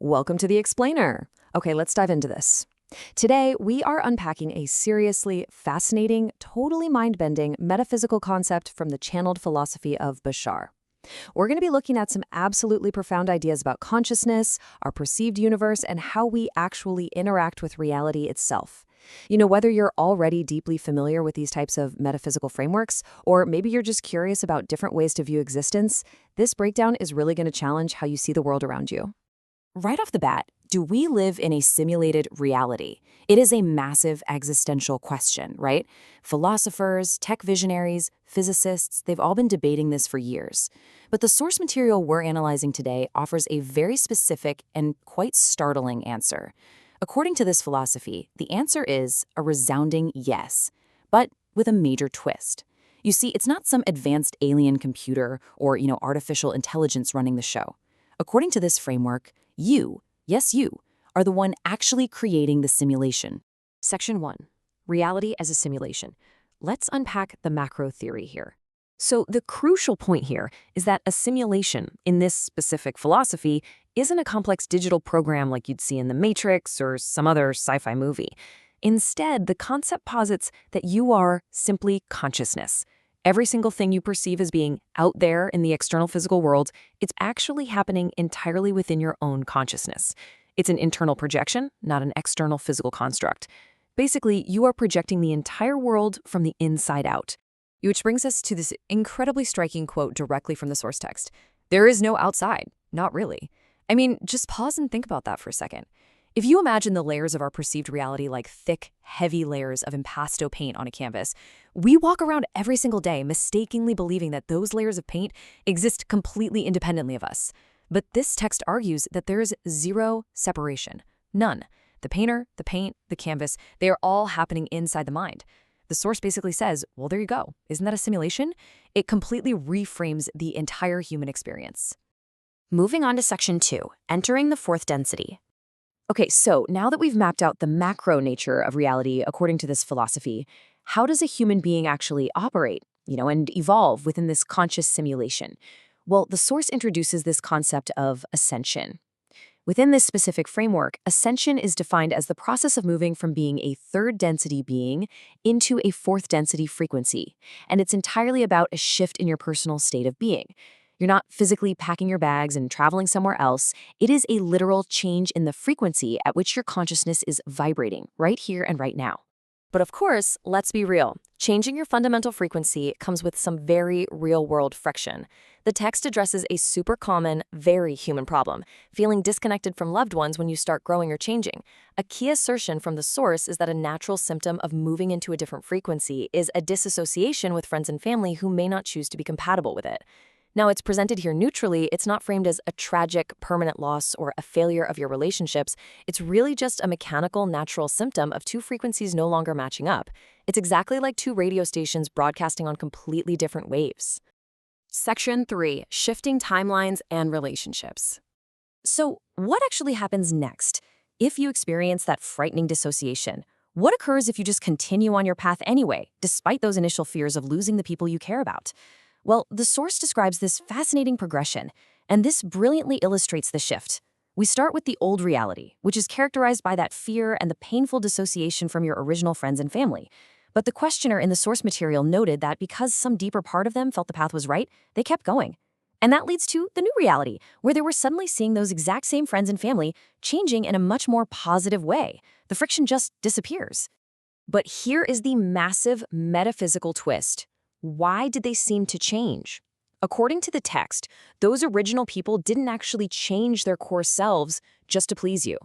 Welcome to the Explainer. Okay, let's dive into this. Today, we are unpacking a seriously fascinating, totally mind-bending metaphysical concept from the channeled philosophy of Bashar. We're going to be looking at some absolutely profound ideas about consciousness, our perceived universe, and how we actually interact with reality itself. Whether you're already deeply familiar with these types of metaphysical frameworks, or maybe you're just curious about different ways to view existence, this breakdown is really going to challenge how you see the world around you. Right off the bat, do we live in a simulated reality? It is a massive existential question, right? Philosophers, tech visionaries, physicists, they've all been debating this for years. But the source material we're analyzing today offers a very specific and quite startling answer. According to this philosophy, the answer is a resounding yes, but with a major twist. You see, it's not some advanced alien computer or, artificial intelligence running the show. According to this framework, you, yes you, are the one actually creating the simulation. Section 1. Reality as a simulation. Let's unpack the macro theory here. So the crucial point here is that a simulation, in this specific philosophy, isn't a complex digital program like you'd see in The Matrix or some other sci-fi movie. Instead, the concept posits that you are simply consciousness. Every single thing you perceive as being out there in the external physical world, it's actually happening entirely within your own consciousness. It's an internal projection, not an external physical construct. Basically, you are projecting the entire world from the inside out. Which brings us to this incredibly striking quote directly from the source text. There is no outside, not really. I mean, just pause and think about that for a second. If you imagine the layers of our perceived reality like thick, heavy layers of impasto paint on a canvas, we walk around every single day mistakenly believing that those layers of paint exist completely independently of us. But this text argues that there is zero separation. None. The painter, the paint, the canvas, they are all happening inside the mind. The source basically says, well, there you go. Isn't that a simulation? It completely reframes the entire human experience. Moving on to Section 2, entering the fourth density. Okay, so now that we've mapped out the macro nature of reality according to this philosophy, how does a human being actually operate, and evolve within this conscious simulation? Well, the source introduces this concept of ascension. Within this specific framework, ascension is defined as the process of moving from being a third density being into a fourth density frequency, and it's entirely about a shift in your personal state of being. You're not physically packing your bags and traveling somewhere else. It is a literal change in the frequency at which your consciousness is vibrating right here and right now. But of course, let's be real. Changing your fundamental frequency comes with some very real-world friction. The text addresses a super common, very human problem, feeling disconnected from loved ones when you start growing or changing. A key assertion from the source is that a natural symptom of moving into a different frequency is a disassociation with friends and family who may not choose to be compatible with it. Now, it's presented here neutrally. It's not framed as a tragic, permanent loss or a failure of your relationships. It's really just a mechanical, natural symptom of two frequencies no longer matching up. It's exactly like two radio stations broadcasting on completely different waves. Section 3, shifting timelines and relationships. So, what actually happens next? If you experience that frightening dissociation, what occurs if you just continue on your path anyway, despite those initial fears of losing the people you care about? Well, the source describes this fascinating progression, and this brilliantly illustrates the shift. We start with the old reality, which is characterized by that fear and the painful dissociation from your original friends and family. But the questioner in the source material noted that because some deeper part of them felt the path was right, they kept going. And that leads to the new reality, where they were suddenly seeing those exact same friends and family changing in a much more positive way. The friction just disappears. But here is the massive metaphysical twist. Why did they seem to change? According to the text, those original people didn't actually change their core selves just to please you.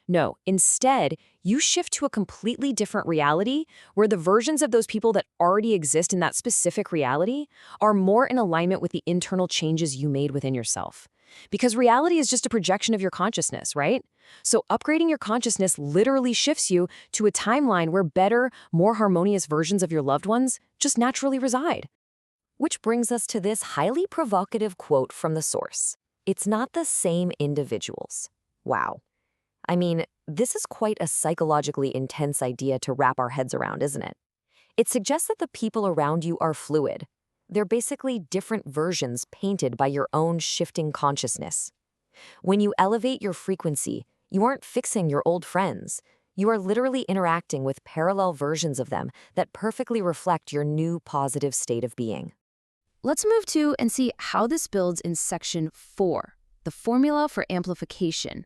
No, instead, you shift to a completely different reality where the versions of those people that already exist in that specific reality are more in alignment with the internal changes you made within yourself. Because reality is just a projection of your consciousness, right? So upgrading your consciousness literally shifts you to a timeline where better, more harmonious versions of your loved ones just naturally reside. Which brings us to this highly provocative quote from the source. It's not the same individuals. Wow. I mean, this is quite a psychologically intense idea to wrap our heads around, isn't it? It suggests that the people around you are fluid. They're basically different versions painted by your own shifting consciousness. When you elevate your frequency, you aren't fixing your old friends. You are literally interacting with parallel versions of them that perfectly reflect your new positive state of being. Let's move to and see how this builds in section 4, the formula for amplification.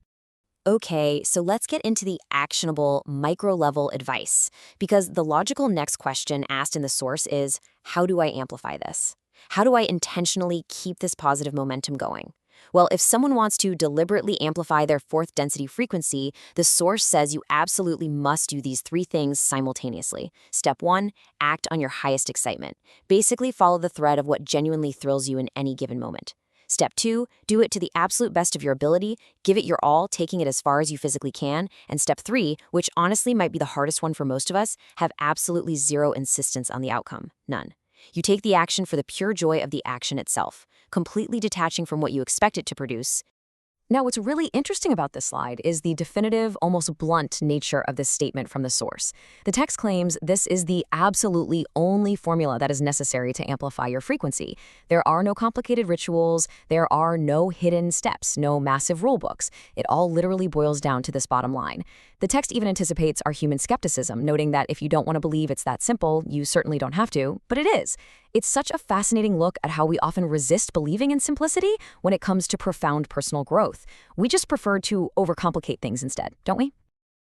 Okay, so let's get into the actionable micro-level advice, because the logical next question asked in the source is, how do I amplify this? How do I intentionally keep this positive momentum going? Well, if someone wants to deliberately amplify their fourth density frequency, the source says you absolutely must do these three things simultaneously. Step 1, act on your highest excitement. Basically, follow the thread of what genuinely thrills you in any given moment. Step 2, do it to the absolute best of your ability, give it your all, taking it as far as you physically can. And step 3, which honestly might be the hardest one for most of us, have absolutely zero insistence on the outcome. None. You take the action for the pure joy of the action itself, completely detaching from what you expect it to produce. Now, what's really interesting about this slide is the definitive, almost blunt nature of this statement from the source. The text claims this is the absolutely only formula that is necessary to amplify your frequency. There are no complicated rituals, there are no hidden steps, no massive rule books. It all literally boils down to this bottom line. The text even anticipates our human skepticism, noting that if you don't want to believe it's that simple, you certainly don't have to, but it is. It's such a fascinating look at how we often resist believing in simplicity when it comes to profound personal growth. We just prefer to overcomplicate things instead, don't we?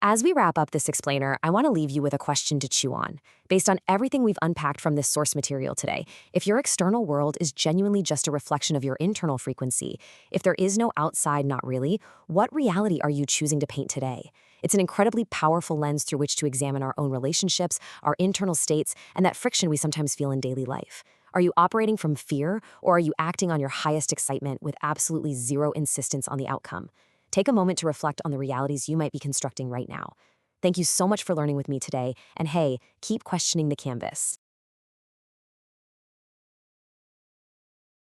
As we wrap up this explainer, I want to leave you with a question to chew on. Based on everything we've unpacked from this source material today, if your external world is genuinely just a reflection of your internal frequency, if there is no outside not really, what reality are you choosing to paint today? It's an incredibly powerful lens through which to examine our own relationships, our internal states, and that friction we sometimes feel in daily life. Are you operating from fear, or are you acting on your highest excitement with absolutely zero insistence on the outcome? Take a moment to reflect on the realities you might be constructing right now. Thank you so much for learning with me today, and hey, keep questioning the canvas.